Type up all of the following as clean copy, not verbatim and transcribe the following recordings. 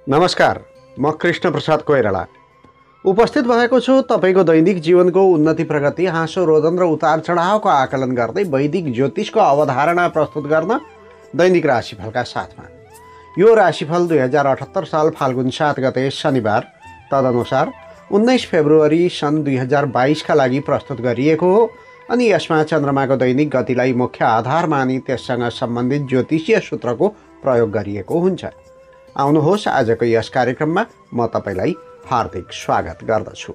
नमस्कार, म कृष्ण प्रसाद कोइराला उपस्थित भएको छु तपाईको दैनिक जीवनको उन्नति प्रगति, हाँसो रोदन र उतार चढावको आकलन गर्दै वैदिक ज्योतिषको अवधारणा प्रस्तुत गर्न दैनिक राशिफलका साथमा। यो राशिफल 2078 साल फाल्गुन 7 गते शनिबार तदनुसार 19 फेब्रुअरी सन् 2022 का लागि प्रस्तुत गरिएको हो अनि यसमा चन्द्रमाको दैनिक गतिलाई मुख्य आधार मानी त्यससँग सम्बन्धित ज्योतिषीय सूत्रको प्रयोग गरिएको हुन्छ। आउनुहोस् आजको यस कार्यक्रममा म तपाईलाई हार्दिक स्वागत गर्दछु।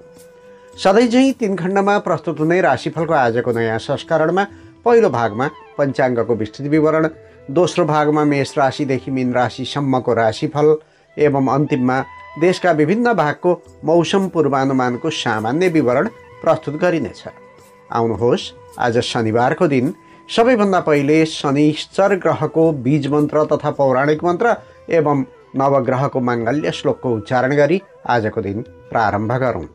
सधैँझै 3 खण्डमा प्रस्तुत हुने राशिफलको आजको नयाँ संस्करणमा पहिलो भागमा पञ्चाङ्गको विस्तृत विवरण, दोस्रो भागमा मेष राशिदेखि मीन राशिसम्मको राशिफल एवं अन्तिममा देशका विभिन्न भागको मौसम पूर्वानुमानको सामान्य विवरण प्रस्तुत गरिनेछ। आउनुहोस् आज शनिबारको दिन सबैभन्दा पहिले शनिश्चर ग्रहको बीज मन्त्र तथा पौराणिक मन्त्र एवं नवग्रहको माङ्गल्य श्लोकको उच्चारण गरी आजको दिन प्रारम्भ गरौँ।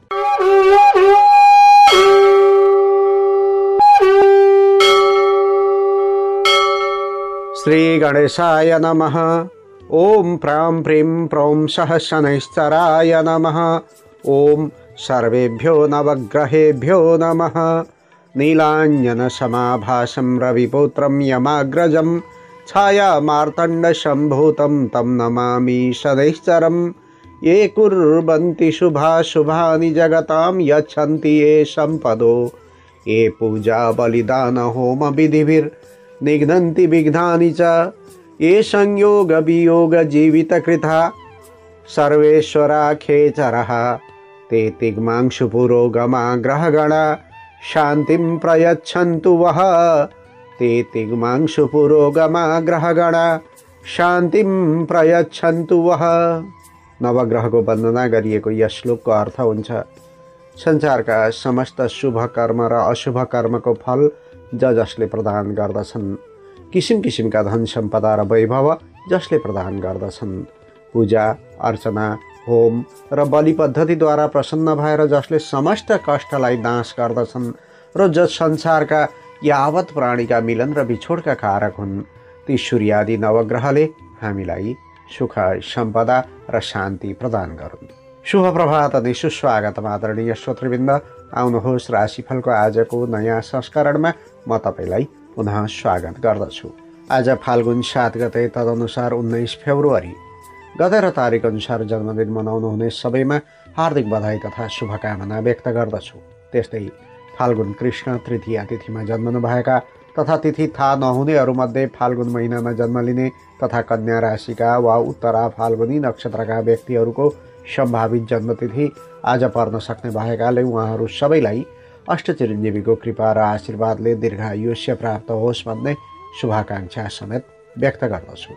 श्री गणेशाय नमः। ओम प्रां प्रीं प्रौं सह शनैश्चराय नमः। ओम सर्वेभ्यो नवग्रहेभ्यो नमः। नीलाञ्जन समाभासं रविपुत्रं यमाग्रजं छाया मार्तण्ड सम्भूतं तं नमामि शनैश्चरं। ये कुर्वन्ति शुभानि जगतां यच्छन्ति ये सम्पदो। ये पूजा बलिदान होम विधिभिर्निघ्नन्ति विघ्नानि च। ये संयोग वियोग जीवितकृता सर्वेश्वराखेचरः। ते तिग्मांशु पुरोगमा ग्रहगणा शान्तिं प्रयच्छन्तु वः। ते तिग्मांशु पुरोगमा ग्रहगणा शान्तिं प्रयच्छन्तु वः। नवग्रहको वन्दना गरिएको यस श्लोकको अर्थ हुन्छ संसारका समस्त शुभ कर्म र अशुभ कर्मको फल जसले प्रदान गर्दछन्। किसिम किसिमका धन सम्पदा र वैभव जसले प्रदान गर्दछन्। पूजा अर्चना होम र बलि पद्धतिद्वारा प्रसन्न भएर जसले समस्त कष्टलाई नाश गर्दछन् र जस संसारका यावत प्राणीका मिलन र बिछोडका कारक हुन्। ती सूर्यादि नवग्रहले हामीलाई सुख सम्पदा र शान्ति प्रदान गरून्। शुभ प्रभात अनि सुस्वागत आदरणीय श्रोतृवृन्द। आउनुहोस् राशिफलको आजको नयाँ संस्करणमा म तपाईलाई पुनः स्वागत गर्दछु। आज फाल्गुन 7 गते तदनुसार 19 फेब्रुअरी गते र तारिक अनुसार जन्मदिन मनाउनु हुने सबैमा हार्दिक बधाई तथा शुभकामना व्यक्त गर्दछु। त्यस्तै फाल्गुन कृष्ण तृतीया तिथिमा जन्मनुभएका तथा तिथि थाहा नहुनेहरूमध्ये फाल्गुन महिनामा जन्म लिने तथा कन्या राशिका वा उत्तरा फाल्गुनी नक्षत्रका व्यक्तिहरूको सम्भावित जन्मतिथि आज पर्न सक्ने भएकाले उहाँहरू सबैलाई अष्टचिरञ्जीवीको कृपा र आशीर्वादले दीर्घायुष्य प्राप्त होस् भन्ने शुभाकाङ्क्षा समेत व्यक्त गर्दछु।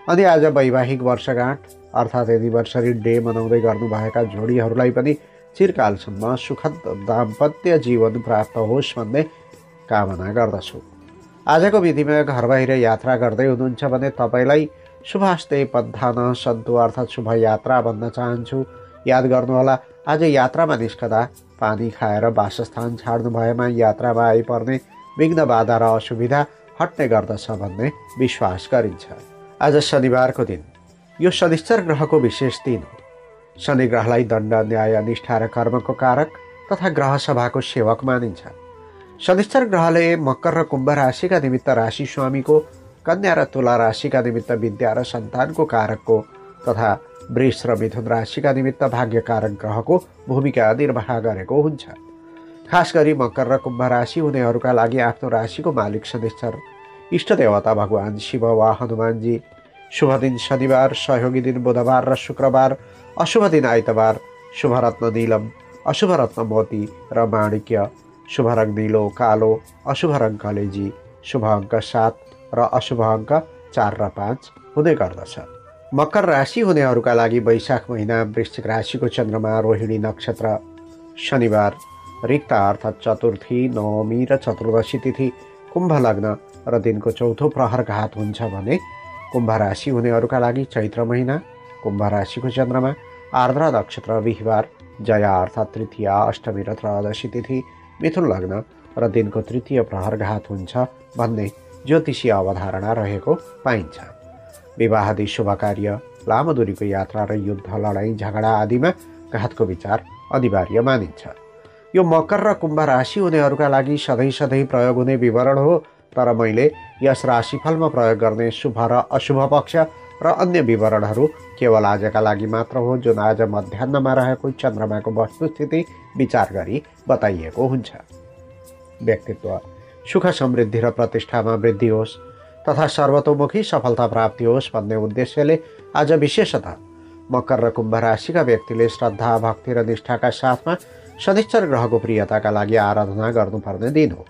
अनि आज वैवाहिक वर्षगाँठ अर्थात् एनिभर्सरी डे मनाउँदै गर्नुभएका जोडीहरूलाई पनि चिरकालसम्म सुखद दाम्पत्य जीवन प्राप्त होस् भन्ने कामना गर्दछु। आजको विधिमा घर बाहिर यात्रा गर्दै हुनुहुन्छ भने तपाईँलाई शुभास्ते पन्थान सन्तु अर्थात् शुभ यात्रा भन्न चाहन्छु। याद गर्नुहोला आज यात्रामा निस्कदा पानी खाएर वासस्थान छाड्नु भएमा यात्रामा आइपर्ने विघ्न बाधा र असुविधा हट्ने गर्दछ भन्ने विश्वास गरिन्छ। आज शनिबारको दिन यो शनिश्चर ग्रहको विशेष दिन हो। शनि ग्रहलाई दण्ड न्याय निष्ठा र कर्मको कारक तथा ग्रह सभाको सेवक मानिन्छ। शनिश्चर ग्रहले मकर र कुम्भ राशिका निमित्त राशि स्वामीको, कन्या र तुला राशिका निमित्त विद्या र सन्तानको कारकको तथा वृष र मिथुन राशिका निमित्त भाग्यकारक ग्रहको भूमिका निर्वाह गरेको हुन्छ। खास गरी मकर र कुम्भ राशि हुनेहरूका लागि आफ्नो राशिको मालिक शनिश्चर, इष्ट देवता भगवान शिव वा हनुमानजी, शुभ दिन शनिबार, सहयोगी दिन बुधबार र शुक्रबार, अशुभ दिन आइतबार, शुभ रत्न नीलम, अशुभ रत्न मोती र माणिक्य, शुभ रङ नीलो कालो, अशुभ रङ कलेजी, शुभ अङ्क 7 र अशुभ अङ्क 4 र 5 हुने गर्दछ। मकर राशि हुनेहरूका लागि वैशाख महिना वृश्चिक राशिको चन्द्रमा रोहिणी नक्षत्र शनिबार रिक्ता अर्थात् चतुर्थी, नवमी र चतुर्दशी तिथि कुम्भ लग्न र दिनको चौथो प्रहर घात हुन्छ भने कुम्भ राशि हुनेहरूका लागि चैत्र महिना कुम्भ राशिको चन्द्रमा आर्द्रा नक्षत्र बिहिबार जया अर्थात् तृतीया, अष्टमी र त्रयोदशी तिथि मिथुन लग्न र दिनको तृतीय प्रहर घात हुन्छ भन्ने ज्योतिषीय अवधारणा रहेको पाइन्छ। विवाहादि शुभ कार्य लामो दूरीको यात्रा र युद्ध लडाईँ झगडा आदिमा घातको विचार अनिवार्य मानिन्छ। यो मकर र कुम्भ राशि हुनेहरूका लागि सधैँ सधैँ प्रयोग हुने विवरण हो, तर मैले यस राशिफलमा प्रयोग गर्ने शुभ र अशुभ पक्ष र अन्य विवरणहरू केवल आजका लागि मात्र हो, जुन आज मध्याह्नमा रहेको चन्द्रमाको वस्तुस्थिति विचार गरी बताइएको हुन्छ। व्यक्तित्व सुख समृद्धि र प्रतिष्ठामा वृद्धि होस् तथा सर्वतोमुखी सफलता प्राप्ति होस् भन्ने उद्देश्यले आज विशेषतः मकर र कुम्भ राशिका व्यक्तिले श्रद्धा, भक्ति र निष्ठाका साथमा शनिश्चर ग्रहको प्रियताका लागि आराधना गर्नुपर्ने दिन हो।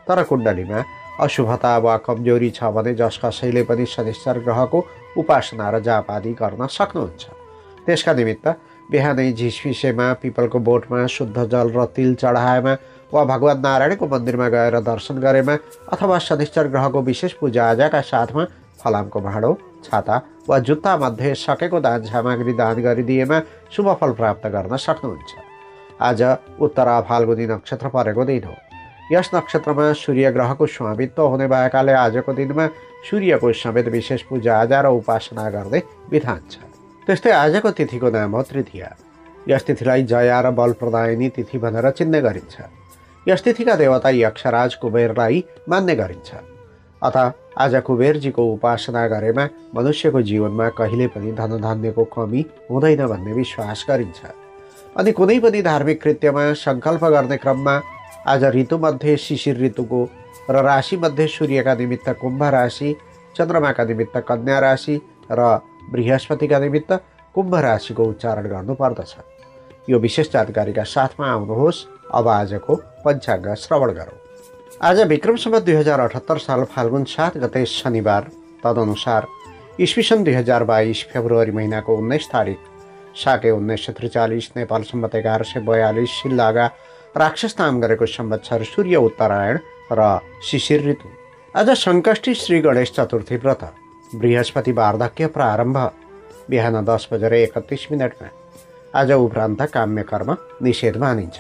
तर कुण्डलीमा अशुभता वा कमजोरी छ भने जस कसैले पनि शनिश्चर ग्रहको उपासना र जाप आदि गर्न सक्नुहुन्छ। त्यसका निमित्त बिहानै झिसफिसेमा, पिपलको बोटमा शुद्ध जल र तिल चढाएमा वा भगवान् नारायणको मन्दिरमा गएर दर्शन गरेमा अथवा शनिश्चर ग्रहको विशेष पूजाआजाका साथमा फलामको भाँडो, छाता वा जुत्तामध्ये सकेको दान सामग्री दान गरिदिएमा शुभ फल प्राप्त गर्न सक्नुहुन्छ। आज उत्तरा फाल्गुनी नक्षत्र परेको दिन हो। यस नक्षत्रमा सूर्य ग्रहको स्वामित्व हुने भएकाले आजको दिनमा सूर्यको समेत विशेष पूजाआजा र उपासना गर्ने विधान छ। त्यस्तै आजको तिथिको नाम हो तृतीया। यस तिथिलाई जया र बल प्रदायिनी तिथि भनेर चिन्ने गरिन्छ। यस तिथिका देवता यक्षराज कुबेरलाई मान्ने गरिन्छ। अतः आज कुबेरजीको उपासना गरेमा मनुष्यको जीवनमा कहिले पनि धनधान्यको कमी हुँदैन भन्ने विश्वास गरिन्छ। अनि कुनै पनि धार्मिक कृत्यमा सङ्कल्प गर्ने क्रममा आज ऋतुमध्ये शिशिर ऋतुको र राशिमध्ये सूर्यका निमित्त कुम्भ राशि, चन्द्रमाका निमित्त कन्या राशि र बृहस्पतिका निमित्त कुम्भ राशिको उच्चारण गर्नुपर्दछ। यो विशेष जानकारीका साथमा आउनुहोस् अब आजको पञ्चाङ्ग श्रवण गरौँ। आज विक्रम सम्वत 2078 साल फाल्गुन 7 गते शनिबार, तदनुसार इस्वी सन् 2022 फेब्रुअरी महिनाको 19 तारिक, साके 1943 नेपाल सम्वत 1142 सिल्लागा राक्षस नाम गरेको संवत्सर सूर्य उत्तरायण र शिशिर ऋतु। आज सङ्कष्टी श्री गणेश चतुर्थी व्रत, बृहस्पति वार्धक्य प्रारम्भ बिहान 10:31 आज उपरान्त काम्य कर्म निषेध मानिन्छ।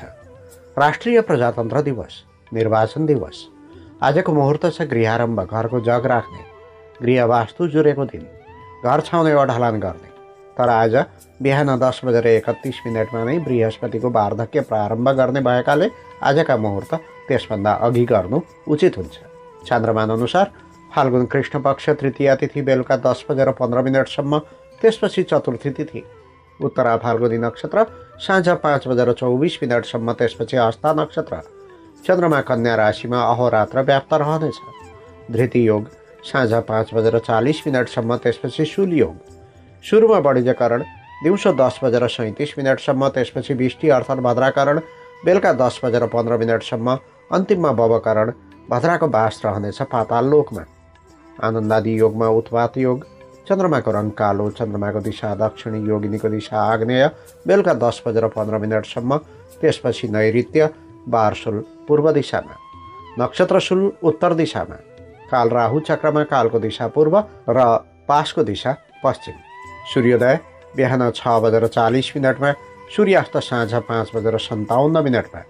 राष्ट्रिय प्रजातन्त्र दिवस, निर्वाचन दिवस। आजको मुहुर्त छ गृहारम्भ, घरको जग राख्ने, गृह वास्तु जुरेको दिन, घर छाउने वा ढलान गर्ने। तर आज बिहान 10:31 नै बृहस्पतिको वार्धक्य प्रारम्भ गर्ने भएकाले आजका मुहुर्त त्यसभन्दा अघि गर्नु उचित हुन्छ। चान्द्रमान अनुसार फाल्गुन कृष्ण पक्ष तृतीया तिथि बेलुका 10:15 त्यसपछि चतुर्थी तिथि, उत्तरा फाल्गुनी नक्षत्र साँझ 5:24 त्यसपछि हस्ता नक्षत्र। चन्द्रमा कन्या राशिमा अहोरात्र व्याप्त रहनेछ। धृति योग साँझ 5:40 त्यसपछि शूल योग। सुरुमा वाणिज्यकरण दिउँसो 10:37 त्यसपछि बिष्टी अर्थात् भद्राकरण बेलुका 10:15 अन्तिममा भवकरण, भद्राको बास रहनेछ पाताल लोकमा। आनन्दादि योगमा उत्पात योग, चन्द्रमाको रङ कालो, चन्द्रमाको दिशा दक्षिणी, योगिनीको दिशा आग्नेय बेलुका 10:15 त्यसपछि नैऋत्य, बारशुल पूर्व दिशामा, नक्षत्रशुल उत्तर दिशामा, काल राहु चक्रमा कालको दिशा पूर्व र पासको दिशा पश्चिम। सूर्योदय बिहान 6:40 सूर्यास्त साँझ 5:57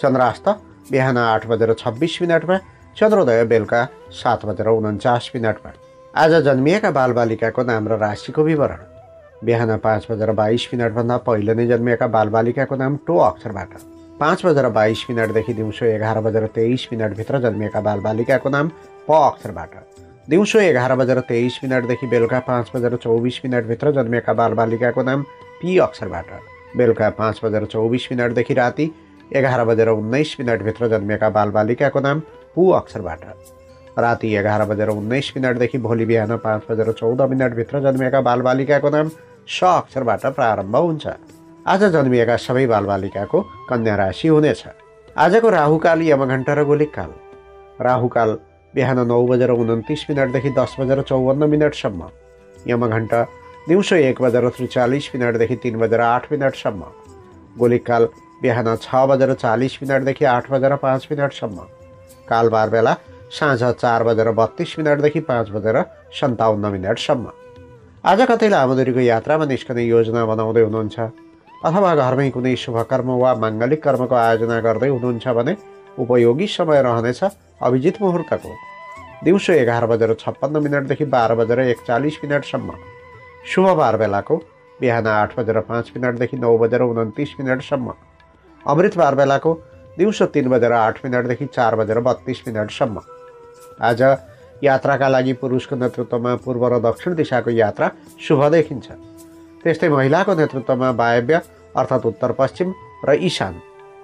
चन्द्रास्त बिहान 8:26 चन्द्रोदय बेलुका 7:49 आज जन्मिएका बालबालिकाको नाम र राशिको विवरण। बिहान 5:22 भन्दा पहिले नै जन्मिएका बालबालिकाको नाम टो अक्षरबाट, 5:22 देखि दिउँसो 11:23 भित्र जन्मिएका बालबालिकाको नाम प अक्षरबाट, दिउँसो 11:23 देखि बेलुका 5:24 भित्र जन्मिएका बालबालिकाको नाम पी अक्षरबाट, बेलुका 5:24 देखि राति 11:19 भित्र जन्मिएका बालबालिकाको नाम पु अक्षरबाट, राति 11:19 देखि भोलि बिहान 5:14 भित्र जन्मिएका बालबालिकाको नाम स अक्षरबाट प्रारम्भ हुन्छ। आज जन्मिएका सबै बालबालिकाको कन्या राशि हुनेछ। आजको राहुकाल, यमघण्टा र गोलिकाल। राहुकाल बिहान 9:29 देखि 10:54 यमघण्टा दिउँसो 1:43 देखि 3:08 गोलिकाल बिहान 6:40 देखि 8:05 कालबार बेला साँझ 4:32 देखि 5:57 आज कतै लामो दूरीको यात्रामा निस्कने योजना बनाउँदै हुनुहुन्छ अथवा घरमै कुनै शुभकर्म वा माङ्गलिक कर्मको आयोजना गर्दै हुनुहुन्छ भने उपयोगी समय रहनेछ अभिजित मुहुर्तको दिउँसो 11:56 देखि 12:41 शुभ बार बेलाको बिहान 8:05 9 बजेर 29 मिनटसम्म। अमृत बार बेलाको दिउँसो 3:08 4:32 आज यात्राका लागि पुरुषको नेतृत्वमा पूर्व र दक्षिण दिशाको यात्रा शुभ देखिन्छ। त्यस्तै महिलाको नेतृत्वमा वायव्य अर्थात् उत्तर पश्चिम र ईशान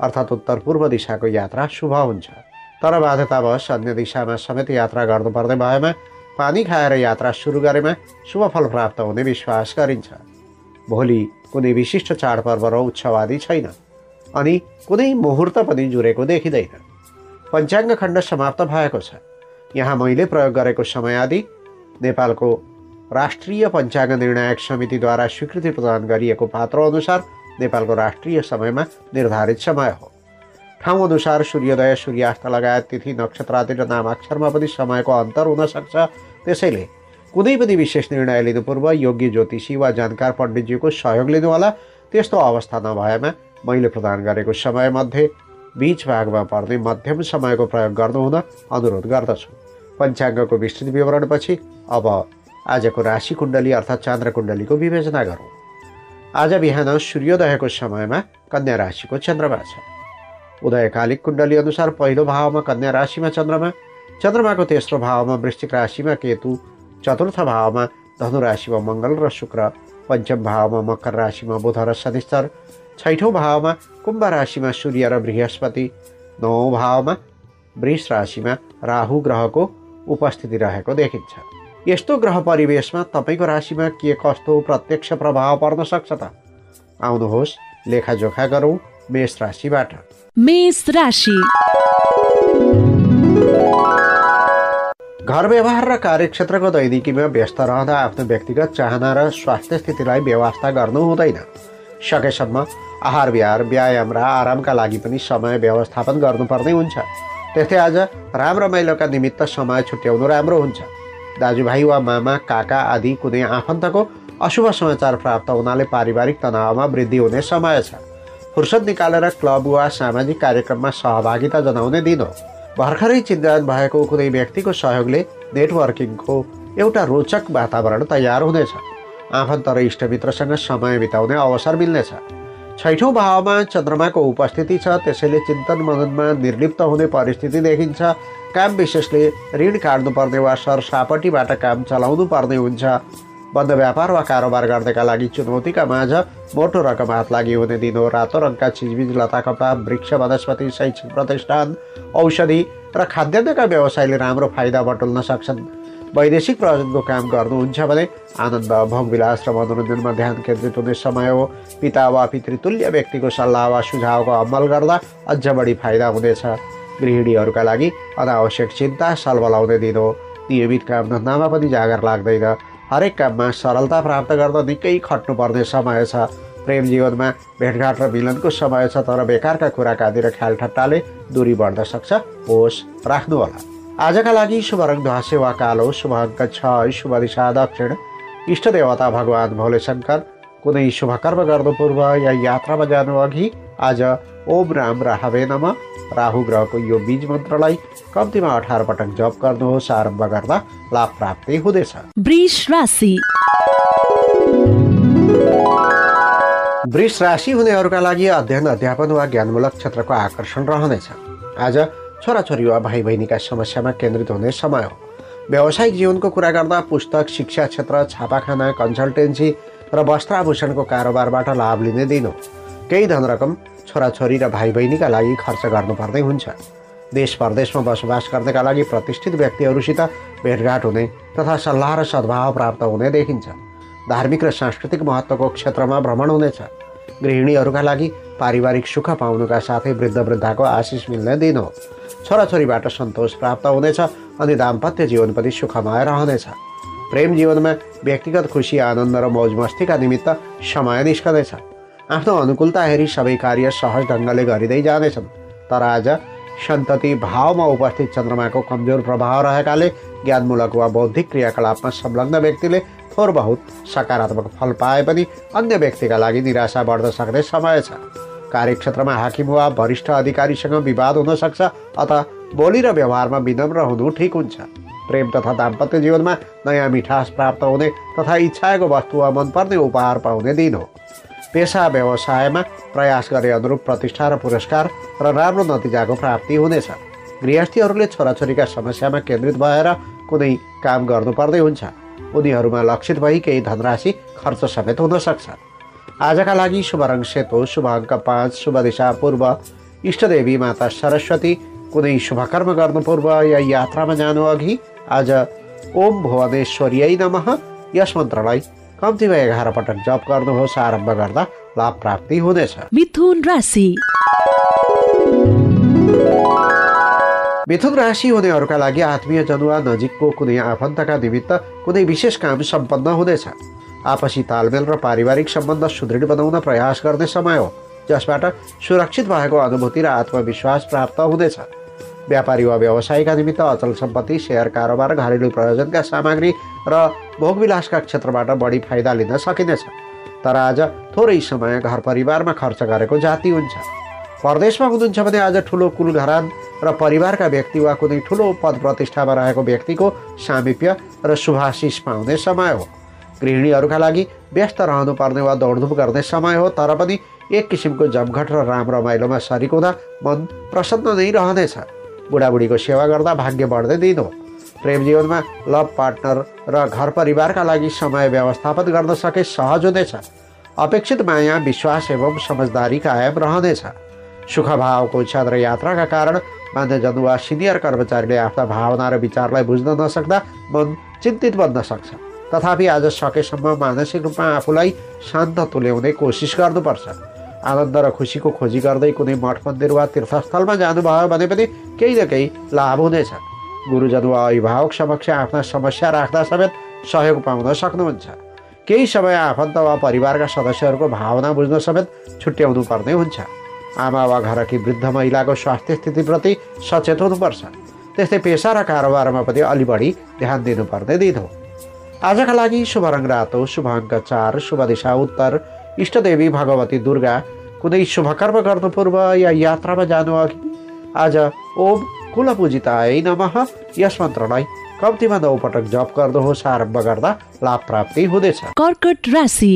अर्थात् उत्तर पूर्व दिशाको यात्रा शुभ हुन्छ। तर बाध्यतावश अन्य दिशामा समेत यात्रा गर्नुपर्ने भएमा पानी खाएर यात्रा सुरु गरेमा शुभ फल प्राप्त हुने विश्वास गरिन्छ। भोलि कुनै विशिष्ट चाडपर्व र उत्सव आदि छैन अनि कुनै मुहुर्त पनि जुरेको देखिँदैन। पञ्चाङ्ग खण्ड समाप्त भएको छ। यहाँ मैले प्रयोग गरेको समय आदि नेपालको राष्ट्रिय पञ्चाङ्ग निर्णायक समितिद्वारा स्वीकृति प्रदान गरिएको पात्रो अनुसार नेपालको राष्ट्रिय समयमा निर्धारित समय हो। ठाउँ अनुसार सूर्योदय सूर्यास्त लगायत तिथि नक्षत्र आदि र नामाक्षरमा पनि समयको अन्तर हुन सक्छ। त्यसैले कुनै पनि विशेष निर्णय लिनु पूर्व योग्य ज्योतिषी वा जानकार पण्डितज्यूको सहयोग लिनुहोला। त्यस्तो अवस्था नभएमा मैले प्रदान गरेको समयमध्ये बीच भागमा पर्ने मध्यम समयको प्रयोग गर्नुहुन अनुरोध गर्दछु। पञ्चाङ्गको विस्तृत विवरणपछि अब आजको राशि कुण्डली अर्थात् चन्द्र कुण्डलीको विवेचना गरौँ। आज बिहान सूर्योदयको समयमा कन्या राशिको चन्द्रमा छ। उदयकालिक कुण्डली अनुसार पहिलो भावमा कन्या राशिमा चन्द्रमा, चन्द्रमाको तेस्रो भावमा वृश्चिक राशिमा केतु, चतुर्थ भावमा धनु राशिमा मङ्गल र शुक्र, पञ्चम भावमा मकर राशिमा बुध र शनिश्चर, छैठौँ भावमा कुम्भ राशिमा सूर्य र बृहस्पति, नवौँ भावमा वृष राशिमा राहु ग्रहको उपस्थिति रहेको देखिन्छ। यस्तो ग्रह परिवेशमा तपाईँको राशिमा के कस्तो प्रत्यक्ष प्रभाव पर्न सक्छ त? आउनुहोस् लेखाजोखा गरौँ मेष राशिबाट। मेष राशि। घर व्यवहार र कार्यक्षेत्रको दैनिकीमा व्यस्त रहँदा आफ्नो व्यक्तिगत चाहना र स्वास्थ्य स्थितिलाई व्यवस्था गर्नु हुँदैन। सकेसम्म आहार विहार व्यायाम र आरामका लागि पनि समय व्यवस्थापन गर्नुपर्ने हुन्छ। त्यस्तै आज राम रमाइलोका निमित्त समय छुट्याउनु राम्रो हुन्छ। दाजुभाइ वा मामा काका आदि कुनै आफन्तको अशुभ समाचार प्राप्त हुनाले पारिवारिक तनावमा वृद्धि हुने समय छ। फुर्सद निकालेर क्लब वा सामाजिक कार्यक्रममा सहभागिता जनाउने दिन हो। भर्खरै चिन्तान भएको कुनै व्यक्तिको सहयोगले नेटवर्किङको एउटा रोचक वातावरण तयार हुनेछ। आफन्त र इष्टमित्रसँग समय बिताउने अवसर मिल्नेछ। छैठौँ भावमा चन्द्रमाको उपस्थिति छ, त्यसैले चिन्तन मननमा निर्लिप्त हुने परिस्थिति देखिन्छ। काम विशेषले ऋण काट्नुपर्ने वा सरसापट्टिबाट काम चलाउनु पर्ने हुन्छ। बन्द व्यापार वा कारोबार गर्नेका लागि चुनौतीका माझ मोटो रकम हात लागि हुने दिन हो। रातो रङका चिजबिज लता कपडा वृक्ष वनस्पति शैक्षिक प्रतिष्ठान औषधि र खाद्यान्नका व्यवसायले राम्रो फाइदा बटुल्न सक्छन्। वैदेशिक प्रयोजनको काम गर्नुहुन्छ भने आनन्द भोगविलास र मनोरञ्जनमा ध्यान केन्द्रित हुने समय हो। पिता वा पितृतुल्य व्यक्तिको सल्लाह वा सुझावको अमल गर्दा अझ बढी फाइदा हुनेछ। गृहिणीहरूका लागि अनावश्यक चिन्ता सलबलाउने दिन हो। नियमित काम धन्दामा पनि जागर लाग्दैन। हरेक काममा सरलता प्राप्त गर्न निकै खट्नुपर्ने समय छ। प्रेम जीवनमा भेटघाट र मिलनको समय छ, तर बेकारका कुराकानी र ख्याल ठट्टाले दूरी बढ्न सक्छ। होस् राख्नुहोला। आजका लागि शुभ रङ ध्वासे वा कालो, शुभ अङ्क 6, शुभ दिशा दक्षिण, इष्ट देवता भगवान भोले शङ्कर। कुनै शुभ कर्म गर्नु पूर्व या यात्रामा जानु अघि आज ओम राम राहवे नमः राहु ग्रहको यो बीज मन्त्रलाई कम्तीमा 18 पटक जप गर्नुहोस्। आरम्भ गर्दा लाभ प्राप्ति हुँदैछ। वृष राशि। वृष राशि हुनेहरूका लागि अध्ययन अध्यापन वा ज्ञानमूलक क्षेत्रको आकर्षण रहनेछ। आज छोराछोरी वा भाइ बहिनीका समस्यामा केन्द्रित हुने समय हो। व्यावसायिक जीवनको कुरा गर्दा पुस्तक, शिक्षा क्षेत्र, छापाखाना, कन्सल्टेन्सी र वस्त्राभूषणको कारोबारबाट लाभ लिने दिन हो। केही धनरकम छोराछोरी र भाइ बहिनीका लागि खर्च गर्नुपर्ने हुन्छ। देश परदेशमा बसोबास गर्नेका लागि प्रतिष्ठित व्यक्तिहरूसित भेटघाट हुने तथा सल्लाह र सद्भाव प्राप्त हुने देखिन्छ। धार्मिक र सांस्कृतिक महत्त्वको क्षेत्रमा भ्रमण हुनेछ। गृहिणीहरूका लागि पारिवारिक सुख पाउनुका साथै वृद्ध वृद्धाको आशिष मिल्ने दिन हो। छोराछोरीबाट सन्तोष प्राप्त हुनेछ अनि दाम्पत्य जीवन पनि सुखमय रहनेछ। प्रेम जीवनमा व्यक्तिगत खुसी, आनन्द र मौज मस्तीका निमित्त समय निस्कनेछ। आफ्नो अनुकूलता हेरी सबै कार्य सहज ढङ्गले गरिँदै जानेछन्। तर आज सन्तति भावमा उपस्थित चन्द्रमाको कमजोर प्रभाव रहेकाले ज्ञानमूलक वा बौद्धिक क्रियाकलापमा संलग्न व्यक्तिले थोर बहुत सकारात्मक फल पाए पनि अन्य व्यक्तिका लागि निराशा बढ्न सक्ने समय छ। कार्यक्षेत्रमा हाकिम वा वरिष्ठ अधिकारीसँग विवाद हुन सक्छ, अतः बोली र व्यवहारमा विनम्र हुनु ठिक हुन्छ। प्रेम तथा दाम्पत्य जीवनमा नयाँ मिठास प्राप्त हुने तथा इच्छाएको वस्तु वा मनपर्ने उपहार पाउने दिन हो। पेसा व्यवसायमा प्रयास गरे अनुरूप प्रतिष्ठा र पुरस्कार र राम्रो नतिजाको प्राप्ति हुनेछ। गृहस्थीहरूले छोराछोरीका समस्यामा केन्द्रित भएर कुनै काम गर्नुपर्दै हुन्छ। उनीहरूमा लक्षित भई केही धनराशि खर्च समेत हुन सक्छ। आजका लागि शुभ रङ सेतो, शुभ अङ्क 5, शुभ दिशा पूर्व, इष्टदेवी माता सरस्वती। कुनै शुभ कर्म गर्नु पूर्व या यात्रामा जानु अघि आज ओम भुवनेश्वर्यै नमः यस मन्त्रलाई कम्तीमा 11 पटक जप गर्नुहोस्। आरम्भ गर्दा लाभ प्राप्ति हुनेछ। मिथुन राशि। मिथुन राशि हुनेहरूका लागि आत्मीय जनुवा नजिकको कुनै आफन्तका निमित्त कुनै विशेष काम सम्पन्न हुनेछ। आपसी तालमेल र पारिवारिक सम्बन्ध सुदृढ बनाउन प्रयास गर्ने समय हो, जसबाट सुरक्षित भएको अनुभूति र आत्मविश्वास प्राप्त हुनेछ। व्यापारी वा व्यवसायका निमित्त अचल सम्पत्ति, सेयर कारोबार, घरेलु प्रयोजनका सामग्री र भोगविलासका क्षेत्रबाट बढी फाइदा लिन सकिनेछ। तर आज थोरै समय घर परिवारमा खर्च गरेको जाति हुन्छ। परदेशमा हुनुहुन्छ भने आज ठुलो कुल घरान र परिवारका व्यक्ति वा कुनै ठुलो पद प्रतिष्ठामा रहेको व्यक्तिको सामिप्य र शुभाशिष पाउने समय हो। गृहिणीहरूका लागि व्यस्त रहनुपर्ने वा दौडधुप गर्ने समय हो, तर पनि एक किसिमको जमघट र राम रमाइलोमा सरिक हुँदा मन प्रसन्न नै रहनेछ। बुढाबुढीको सेवा गर्दा भाग्य बढ्दै दिन हो। प्रेम जीवनमा लभ पार्टनर र घर परिवारका लागि समय व्यवस्थापन गर्न सके सहज हुनेछ। अपेक्षित माया, विश्वास एवं समझदारी कायम रहनेछ। सुखभावको क्षद्र यात्राका कारण मान्यजन वा सिनियर कर्मचारीले आफ्ना भावना र विचारलाई बुझ्न नसक्दा मन चिन्तित बन्न सक्छ। तथापि आज सकेसम्म मानसिक रूपमा आफूलाई शान्त तुल्याउने कोसिस गर्नुपर्छ। आनन्द र खुसीको खोजी गर्दै कुनै मठ मन्दिर वा तीर्थस्थलमा जानुभयो भने पनि केही न केही लाभ हुनेछ। गुरुजन वा अभिभावक समक्ष आफ्ना समस्या राख्दा समेत सहयोग पाउन सक्नुहुन्छ। केही समय आफन्त वा परिवारका सदस्यहरूको भावना बुझ्न समेत छुट्याउनु पर्ने हुन्छ। आमा वा घरकी वृद्ध महिलाको स्वास्थ्य स्थितिप्रति सचेत हुनुपर्छ। त्यस्तै पेसा र कारोबारमा पनि अलि बढी ध्यान दिनुपर्ने दिन हो। आजका लागि शुभ रङ रातो, शुभ अङ्क 4, शुभ दिशा उत्तर, इष्टदेवी भगवती दुर्गा। कुनै शुभ कर्म गर्नु पूर्व या यात्रामा जानु अघि आज ओम कुलपूजिताय नमः यस मन्त्रलाई कम्तीमा 9 पटक जप गर्नुहोस्। आरम्भ गर्दा लाभ प्राप्ति हुनेछ। कर्कट राशि।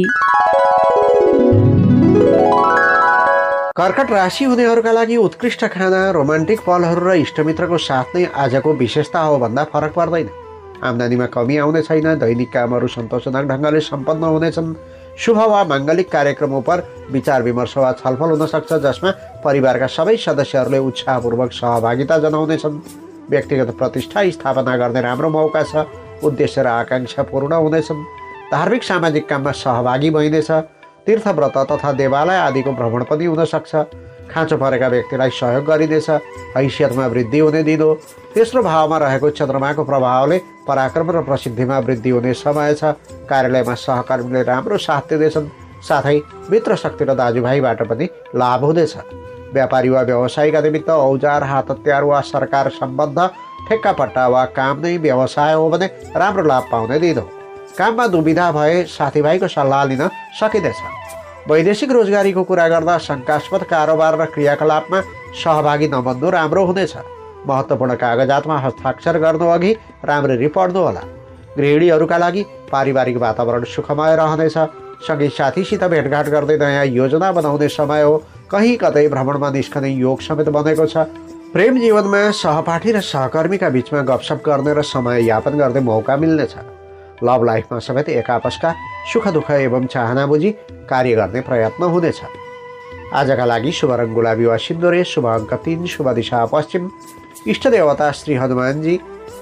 कर्कट राशि हुनेहरूका लागि उत्कृष्ट खाना, रोमान्टिक पलहरू र इष्टमित्रको साथ नै आजको विशेषता हो भन्दा फरक पर्दैन। आम्दानीमा कमी आउने छैन। दैनिक कामहरू सन्तोषजनक ढङ्गले सम्पन्न हुनेछन्। शुभ वा माङ्गलिक कार्यक्रम उप विचार विमर्श वा छलफल हुन सक्छ, जसमा परिवारका सबै सदस्यहरूले उत्साहपूर्वक सहभागिता जनाउनेछन्। व्यक्तिगत प्रतिष्ठा स्थापना गर्ने राम्रो मौका छ। उद्देश्य र आकाङ्क्षा पूर्ण हुनेछन्। धार्मिक सामाजिक काममा सहभागी भइनेछ। तीर्थव्रत तथा देवालय आदिको भ्रमण पनि हुन सक्छ। खाँचो परेका व्यक्तिलाई सहयोग गरिनेछ। हैसियतमा वृद्धि हुने दिन हो। तेस्रो भावमा रहेको चन्द्रमाको प्रभावले पराक्रम र प्रसिद्धिमा वृद्धि हुने समय छ। कार्यालयमा सहकर्मीले राम्रो साथ दिनेछन्। साथै मित्र शक्ति र दाजुभाइबाट पनि लाभ हुनेछ। व्यापारी वा व्यवसायीका निमित्त औजार, हात हतियार वा सरकार सम्बन्ध, ठेक्कापट्टा वा काम नै व्यवसाय हो भने राम्रो लाभ पाउने दिन हो। काममा दुविधा भए साथीभाइको सल्लाह लिन सकिनेछ। वैदेशिक रोजगारीको कुरा गर्दा शङ्कास्पद कारोबार र क्रियाकलापमा सहभागी नबन्नु राम्रो हुनेछ। महत्त्वपूर्ण कागजातमा हस्ताक्षर गर्नु अघि राम्ररी पढ्नुहोला। गृहिणीहरूका लागि पारिवारिक वातावरण सुखमय रहनेछ। सँगै साथीसित भेटघाट गर्दै नयाँ योजना बनाउने समय हो। कहीँ कतै भ्रमणमा निस्कने योग समेत बनेको छ। प्रेम जीवनमा सहपाठी र सहकर्मीका बिचमा गफसप गर्ने र समय यापन गर्ने मौका मिल्नेछ। लभ लाइफमा समेत एक आपसका सुख दुःख एवं चाहना बुझी कार्य गर्ने प्रयत्न हुनेछ। आजका लागि शुभ रङ गुलाबी वा सिन्दुरे, शुभ अङ्क 3, शुभ दिशा पश्चिम, इष्टदेवता श्री हनुमानजी।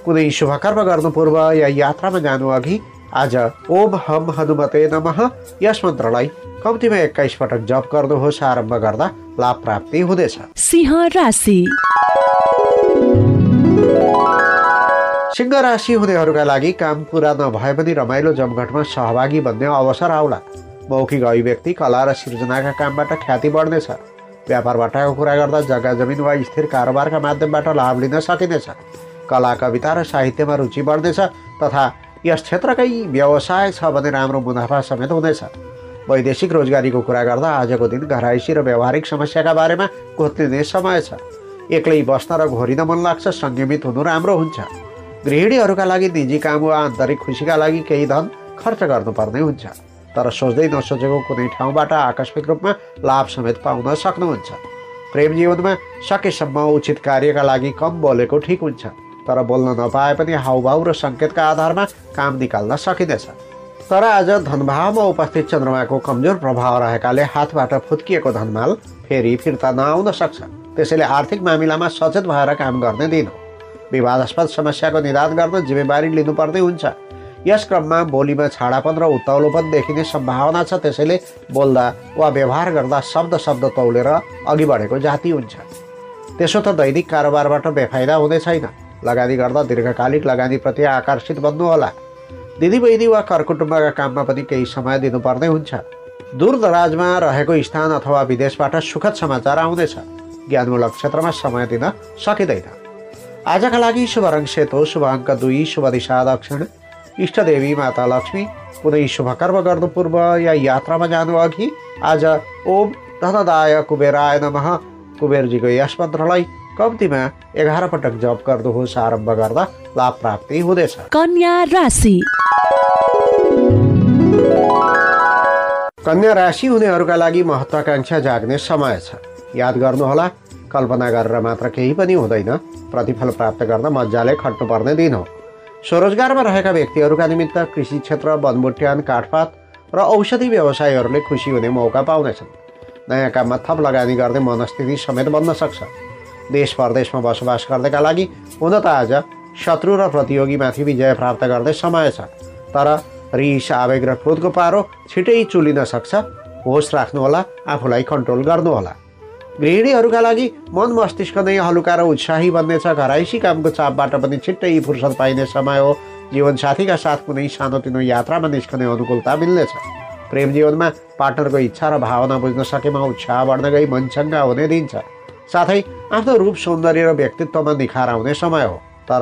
कुनै शुभ कर्म गर्नु पूर्व या यात्रामा जानु अघि आज ओम हम हनुमते नमः यस मन्त्रलाई कम्तीमा 21 पटक जप गर्नुहोस्। आरम्भ गर्दा लाभ प्राप्ति हुनेछ। सिंह राशि। सिंह राशि हुनेहरूका लागि काम पुरा नभए पनि रमाइलो जमघटमा सहभागी बन्ने अवसर आउला। मौखिक अभिव्यक्ति, कला र सिर्जनाका कामबाट ख्याति बढ्नेछ। व्यापारबाटको कुरा गर्दा जग्गा जमिन वा स्थिर कारोबारका माध्यमबाट लाभ लिन सकिनेछ। कला, कविता र साहित्यमा रुचि बढ्नेछ तथा यस क्षेत्रकै व्यवसाय छ भने राम्रो मुनाफा समेत हुनेछ। वैदेशिक रोजगारीको कुरा गर्दा आजको दिन घराइसी र व्यावहारिक समस्याका बारेमा कोत्लिने समय छ। एक्लै बस्न र घोरिन मन लाग्छ। संयमित हुनु राम्रो हुन्छ। गृहिणीहरूका लागि निजी काम वा आन्तरिक खुसीका लागि केही धन खर्च गर्नुपर्ने हुन्छ, तर सोच्दै नसोचेको कुनै ठाउँबाट आकस्मिक रूपमा लाभ समेत पाउन सक्नुहुन्छ। प्रेम जीवनमा सकेसम्म उचित कार्यका लागि कम बोलेको ठिक हुन्छ, तर बोल्न नपाए पनि हाउभाउ र सङ्केतका आधारमा काम निकाल्न सकिनेछ। तर आज धनभावमा उपस्थित चन्द्रमाको कमजोर प्रभाव रहेकाले हातबाट फुत्किएको धनमाल फेरि फिर्ता नआउन सक्छ। त्यसैले आर्थिक मामिलामा सचेत भएर काम गर्ने दिन हो। विवादास्पद समस्याको निदान गर्न जिम्मेवारी लिनुपर्ने हुन्छ। यस क्रममा बोलीमा छाडापन र उत्ताउलोपन देखिने सम्भावना छ। त्यसैले बोल्दा वा व्यवहार गर्दा शब्द तौलेर अघि बढेको जाति हुन्छ। त्यसो त दैनिक कारोबारबाट बेफाइदा हुने छैन। लगानी गर्दा दीर्घकालिक लगानीप्रति आकर्षित बन्नुहोला। दिदीबहिनी वा करकुटुम्बका काममा पनि केही समय दिनुपर्ने हुन्छ। दूरदराजमा रहेको स्थान अथवा विदेशबाट सुखद समाचार आउनेछ। ज्ञानमूलक क्षेत्रमा समय दिन सकिँदैन। आजका लागि शुभ रङ सेतो, शुभ अङ्क 2, शुभ दिशा दक्षिण, इष्टदेवी माता लक्ष्मी। कुनै शुभ कर्म गर्नु पूर्व या यात्रामा जानु अघि आज ओम धनदाय कुबेराय नमः कुबेरजीको यस मन्त्रलाई कम्तीमा 11 पटक जप गर्नुहोस्। आरम्भ गर्दा लाभ प्राप्ति हुनेछ। कन्या राशि। कन्या राशि हुनेहरूका लागि महत्वाकांक्षा जाग्ने समय छ। याद गर्नुहोला, कल्पना गरेर मात्र केही पनि हुँदैन। प्रतिफल प्राप्त गर्न मजाले खट्नुपर्ने दिन हो। स्वरोजगारमा रहेका व्यक्तिहरूका निमित्त कृषि क्षेत्र, वनबुट्यान, काठपात र औषधि व्यवसायीहरूले खुसी हुने मौका पाउनेछन्। नयाँ काममा थप लगानी गर्ने मनस्थिति समेत बन्न सक्छ। देश परदेशमा बसोबास गर्नेका लागि हुन त आज शत्रु र प्रतियोगीमाथि विजय प्राप्त गर्ने समय छ, तर रिस, आवेग र क्रोधको पारो छिटै चुलिन सक्छ। होस राख्नुहोला, आफूलाई कन्ट्रोल गर्नुहोला। गृहिणीहरूका लागि मन मस्तिष्क नै हलुका र उत्साही बन्नेछ। घराइसी कामको चापबाट पनि छिट्टै फुर्सद पाइने समय हो। जीवनसाथीका साथ कुनै सानोतिनो यात्रामा निस्कने अनुकूलता मिल्नेछ। प्रेम जीवनमा पार्टनरको इच्छा र भावना बुझ्न सकेमा उत्साह बढ्न गई मनचङ्गा हुने दिन्छ। साथै आफ्नो रूप, सौन्दर्य र व्यक्तित्वमा निखार आउने समय हो। तर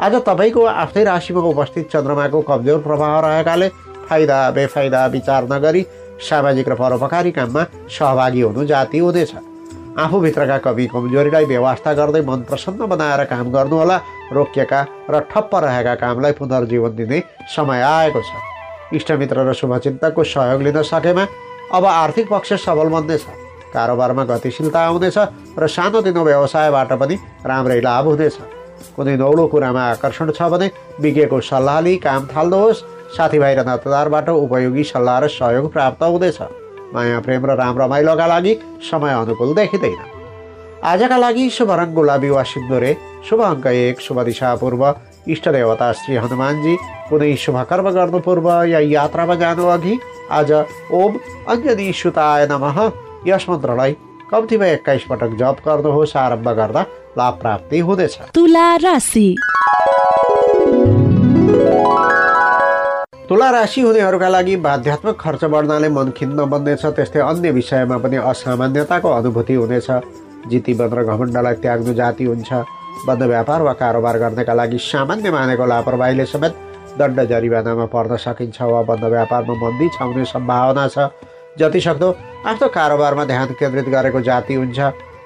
आज तपाईँको आफ्नै राशिमा उपस्थित चन्द्रमाको कमजोर प्रभाव रहेकाले फाइदा बेफाइदा विचार नगरी सामाजिक र परोपकारी काममा सहभागी हुनु जाति हुनेछ। आफूभित्रका कमी कमजोरीलाई व्यवस्था गर्दै मन प्रसन्न बनाएर काम गर्नुहोला। रोकिएका र ठप्प रहेका कामलाई पुनर्जीवन दिने समय आएको छ। इष्टमित्र र शुभचिन्तकको सहयोग लिन सकेमा अब आर्थिक पक्ष सबल बन्नेछ। कारोबारमा गतिशीलता आउनेछ र सानोतिनो व्यवसायबाट पनि राम्रै लाभ हुनेछ। कुनै नौलो कुरामा आकर्षण छ भने विज्ञको सल्लाह लिई काम थाल्नुहोस्। साथीभाइ र नातेदारबाट उपयोगी सल्लाह र सहयोग प्राप्त हुनेछ। माया प्रेम र राम रमाइलोका लागि समय अनुकूल देखिँदैन। आजका लागि शुभ रङ गुलाबी वा सिन्दुरे, शुभ अङ्क 1, शुभ दिशा पूर्व, इष्टदेवता श्री हनुमानजी। कुनै शुभ कर्म गर्नु पूर्व या यात्रामा जानु अघि आज ओम अञ्जनी सुताय नमः यस मन्त्रलाई कम्तीमा 21 पटक जप गर्नुहोस्। आरम्भ गर्दा लाभ प्राप्ति हुनेछ। तुला राशि। तुला राशि हुनेहरूका लागि बाध्यात्मक खर्च बढ्नाले मन खिन्न बन्नेछ। त्यस्तै अन्य विषयमा पनि असामान्यताको अनुभूति हुनेछ। जितिबन र घमण्डलाई त्याग्नु जाति हुन्छ। बन्द व्यापार वा कारोबार गर्नेका लागि सामान्य मानेको लापरवाहीले समेत दण्ड जरिवानामा पर्न सकिन्छ वा बन्द व्यापारमा मन्दी छाउने सम्भावना छ। जतिसक्दो आफ्नो कारोबारमा ध्यान केन्द्रित गरेको जाति हुन्छ।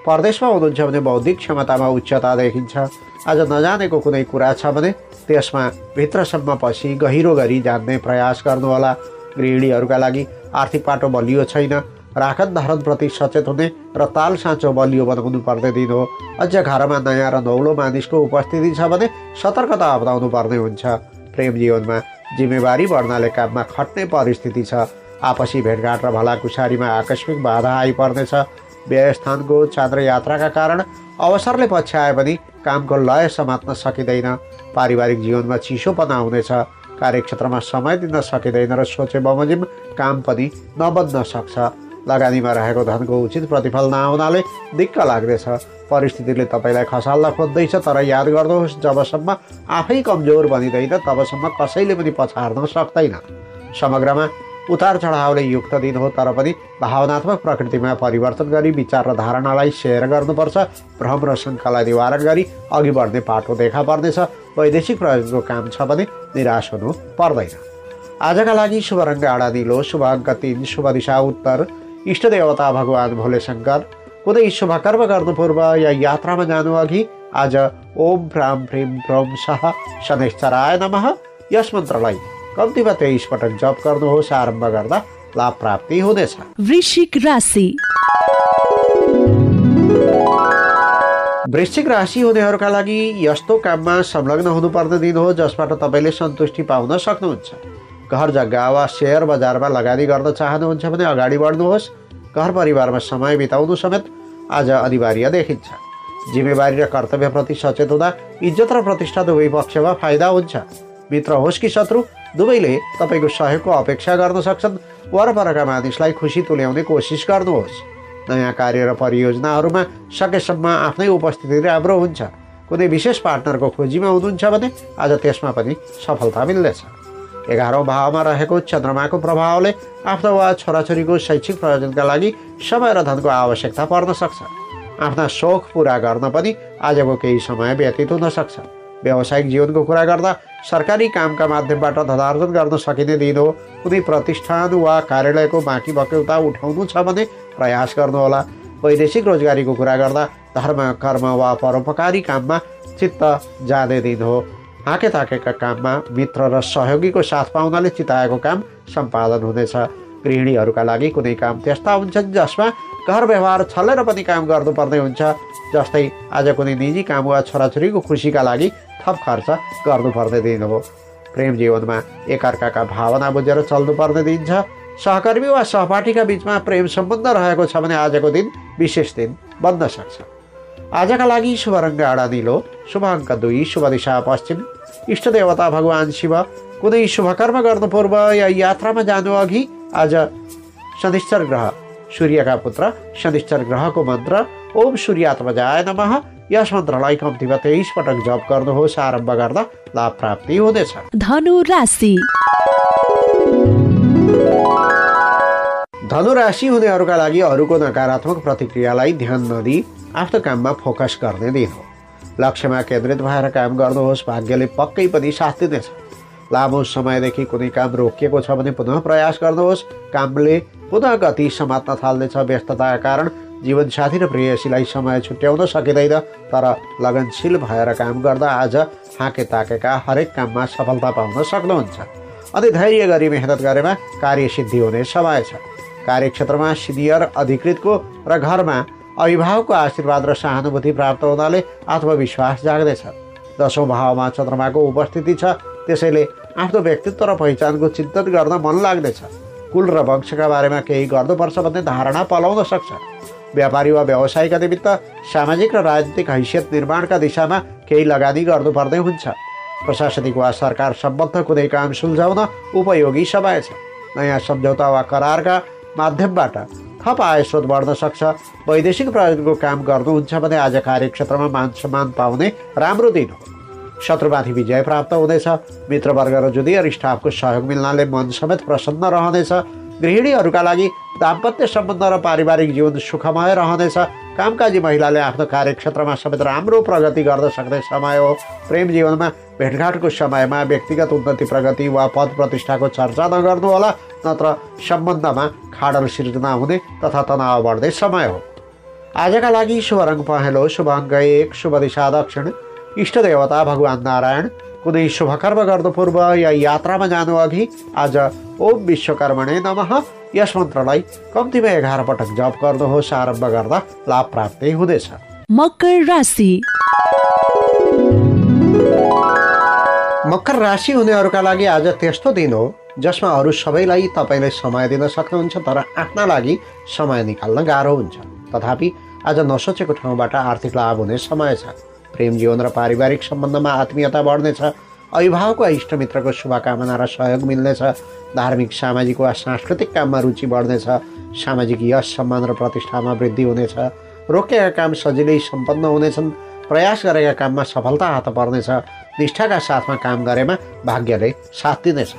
परदेशमा हुनुहुन्छ भने बौद्धिक क्षमतामा उच्चता देखिन्छ। आज नजानेको कुनै कुरा छ भने त्यसमा भित्रसम्म पसी गहिरो गरी जान्ने प्रयास गर्नुहोला। गृहिणीहरूका लागि आर्थिक पाटो बलियो छैन। राखत धारणप्रति सचेत हुने र ताल साँचो बलियो बनाउनु पर्ने दिन हो। अझ घरमा नयाँ र नौलो मानिसको उपस्थिति छ भने सतर्कता अपनाउनु पर्ने हुन्छ। प्रेम जीवनमा जिम्मेवारी बढ्नाले काममा खट्ने परिस्थिति छ। आपसी भेटघाट र भलाकुसारीमा आकस्मिक बाधा आइपर्नेछ। व्ययस्थानको चाँद्र यात्राका कारण अवसरले पछ्याए पनि कामको लय समात्न सकिँदैन। पारिवारिक जीवनमा चिसोपना आउनेछ। कार्यक्षेत्रमा समय दिन सकिँदैन र सोचे बमोजिम काम पनि नबन्न सक्छ। लगानीमा रहेको धनको उचित प्रतिफल नआउनाले दिक्क लाग्दैछ। परिस्थितिले तपाईँलाई खसाल्न खोज्दैछ, तर याद गर्नुहोस्, जबसम्म आफै कमजोर बनिँदैन तबसम्म कसैले पनि पछार्न सक्दैन। समग्रमा उतार चढावले युक्त दिन हो, तर पनि भावनात्मक प्रकृतिमा परिवर्तन गरी विचार र धारणालाई सेयर गर्नुपर्छ। भ्रम र शङ्कालाई निवारण गरी अघि बढ्ने पाटो देखा पर्नेछ। वैदेशिक प्रयोजनको काम छ भने निराश हुनु पर्दैन। आजका लागि शुभ रङ गाढा नीलो, शुभ अङ्क 3, शुभ दिशा उत्तर, इष्टदेवता भगवान भोले शङ्कर। कुनै शुभ कर्म गर्नु पूर्व या यात्रामा जानु अघि आज ओम भ्राम भ्रीम भ्रम सह शनैश्चराय नमः यस मन्त्रलाई कम्तीमा 23 पटक जप गर्नुहोस्। आरम्भ गर्दा लाभ प्राप्ति हुनेछ। वृश्चिक राशि। वृश्चिक राशि हुनेहरूका लागि यस्तो काममा संलग्न हुनुपर्ने दिन हो जसबाट तपाईँले सन्तुष्टि पाउन सक्नुहुन्छ। घर जग्गा वा सेयर बजारमा लगानी गर्न चाहनुहुन्छ भने अगाडि बढ्नुहोस्। घर परिवारमा समय बिताउनु समेत आज अनिवार्य देखिन्छ। जिम्मेवारी र कर्तव्यप्रति सचेत हुँदा इज्जत र प्रतिष्ठा दुवै पक्षमा फाइदा हुन्छ। मित्र होस् कि शत्रु दुवैले तपाईँको सहयोगको अपेक्षा गर्न सक्छन्। वरपरका मानिसलाई खुसी तुल्याउने कोसिस गर्नुहोस्। नयाँ कार्य र परियोजनाहरूमा सकेसम्म आफ्नै उपस्थिति राम्रो हुन्छ। कुनै विशेष पार्टनरको खोजीमा हुनुहुन्छ भने आज त्यसमा पनि सफलता मिल्नेछ। 11औं भावमा रहेको चन्द्रमाको प्रभावले आफ्नो वा छोराछोरीको शैक्षिक प्रयोजनका लागि समय र धनको आवश्यकता पर्न सक्छ। आफ्ना सोख पूरा गर्न पनि आजको केही समय व्यतीत हुन सक्छ। व्यावसायिक जीवनको कुरा गर्दा सरकारी कामका माध्यमबाट धनार्जन गर्न सकिने दिन हो। कुनै प्रतिष्ठान वा कार्यालयको बाँकी बक्यौता उठाउनु छ भने प्रयास गर्नुहोला। वैदेशिक रोजगारीको कुरा गर्दा धर्म कर्म वा परोपकारी काममा चित्त जाने दिन हो। हाकेताकेका काममा मित्र र सहयोगीको साथ पाउनाले चिताएको काम सम्पादन हुनेछ। गृहिणीहरूका लागि कुनै काम त्यस्ता हुन्छन् जसमा घर व्यवहार छलेर पनि काम गर्नुपर्ने हुन्छ। जस्तै आज कुनै निजी काम वा छोराछोरीको खुसीका लागि थप खर्च गर्नुपर्ने दिन हो। प्रेम जीवनमा एकअर्काका भावना बुझेर चल्नुपर्ने दिन छ। सहकर्मी वा सहपाठीका बीचमा प्रेम सम्बन्ध रहेको छ भने आजको दिन विशेष दिन बन्न सक्छ। आजका लागि शुभ रङ्ग गाढा नीलो, शुभ अङ्क 2, शुभ दिशा पश्चिम, इष्ट देवता भगवान शिव। कुनै शुभ कर्म गर्नु पूर्व या यात्रामा जानु अघि आज शनिश्चर ग्रह सूर्यका पुत्र शनिश्चर ग्रहको मन्त्र ओम सूर्यात्मजाय नमः यस मन्त्रलाई कम्तीमा 23 पटक जप गर्नुहोस्। आरम्भ गर्दा लाभ प्राप्ति हुनेछ। धनु राशि। धनु राशि हुनेहरूका लागि अरूको नकारात्मक प्रतिक्रियालाई ध्यान नदिई आफ्नो काममा फोकस गर्ने दिन हो। लक्ष्यमा केन्द्रित भएर काम गर्नुहोस्। भाग्यले पक्कै पनि साथ दिनेछ। लामो समयदेखि कुनै काम रोकिएको छ भने पुनः प्रयास गर्नुहोस्। कामले पुनः गति समात्न थाल्नेछ। व्यस्तताका कारण जीवनसाथी र प्रेयसीलाई समय छुट्याउन सकिँदैन, तर लगनशील भएर काम गर्दा आज हाके ताकेका हरेक काममा सफलता पाउन सक्नुहुन्छ। अनि धैर्य गरी मेहनत गरेमा कार्यसिद्धि हुने समय छ। कार्यक्षेत्रमा सिनियर अधिकृतको र घरमा अभिभावकको आशीर्वाद र सहानुभूति प्राप्त हुनाले आत्मविश्वास जाग्दैछ। 10औं भावमा चन्द्रमाको उपस्थिति छ, त्यसैले आफ्नो व्यक्तित्व र पहिचानको चिन्तन गर्न मन लाग्नेछ। कुल र वंशका बारेमा केही गर्नुपर्छ भन्ने धारणा पलाउन सक्छ। व्यापारी वा व्यवसायका निमित्त सामाजिक र राजनीतिक हैसियत निर्माणका दिशामा केही लगानी गर्नुपर्ने हुन्छ। प्रशासनिक वा सरकार सम्बद्ध कुनै काम सुल्झाउन उपयोगी समय छ। नयाँ सम्झौता वा करारका माध्यमबाट थप आय स्रोत बढ्न सक्छ। वैदेशिक प्रयोजनको काम गर्नुहुन्छ भने आज कार्यक्षेत्रमा मान सम्मान पाउने राम्रो दिन हो। शत्रुमाथि विजय प्राप्त हुनेछ। मित्रवर्ग र जुनियर स्टाफको सहयोग मिल्नाले मन समेत प्रसन्न रहनेछ। गृहिणीहरूका लागि दाम्पत्य सम्बन्ध र पारिवारिक जीवन सुखमय रहनेछ। कामकाजी महिलाले आफ्नो कार्यक्षेत्रमा समेत राम्रो प्रगति गर्न सक्ने समय हो। प्रेम जीवनमा भेटघाटको समयमा व्यक्तिगत उन्नति प्रगति वा पद प्रतिष्ठाको चर्चा नगर्नुहोला, नत्र सम्बन्धमा खाडल सिर्जना हुने तथा तनाव बढ्ने समय हो। आजका लागि शुभ रङ पहेँलो, शुभ अङ्क 1, शुभ दिशा दक्षिण, इष्ट देवता भगवान नारायण। कुनै शुभ कर्म गर्नु पूर्व या यात्रामा जानु अघि आज ओम विश्वकर्मणे नमः यस मन्त्रलाई कम्तीमा 11 पटक जप गर्नुहोस्। आरम्भ गर्दा लाभ प्राप्ति हुनेछ। मकर राशि। मकर राशि हुनेहरूका लागि आज त्यस्तो दिन हो जसमा अरू सबैलाई तपाईँले समय दिन सक्नुहुन्छ, तर आफ्ना लागि समय निकाल्न गाह्रो हुन्छ। तथापि आज नसोचेको ठाउँबाट आर्थिक लाभ हुने समय छ। प्रेम जीवन र पारिवारिक सम्बन्धमा आत्मीयता बढ्नेछ। अभिभावक वा इष्टमित्रको शुभकामना र सहयोग मिल्नेछ। धार्मिक सामाजिक वा सांस्कृतिक काममा रुचि बढ्नेछ। सामाजिक यश सम्मान र प्रतिष्ठामा वृद्धि हुनेछ। रोकेका काम सजिलै सम्पन्न हुनेछन्। प्रयास गरेका काममा सफलता हात पर्नेछ। निष्ठाका साथमा काम गरेमा भाग्यले साथ दिनेछ।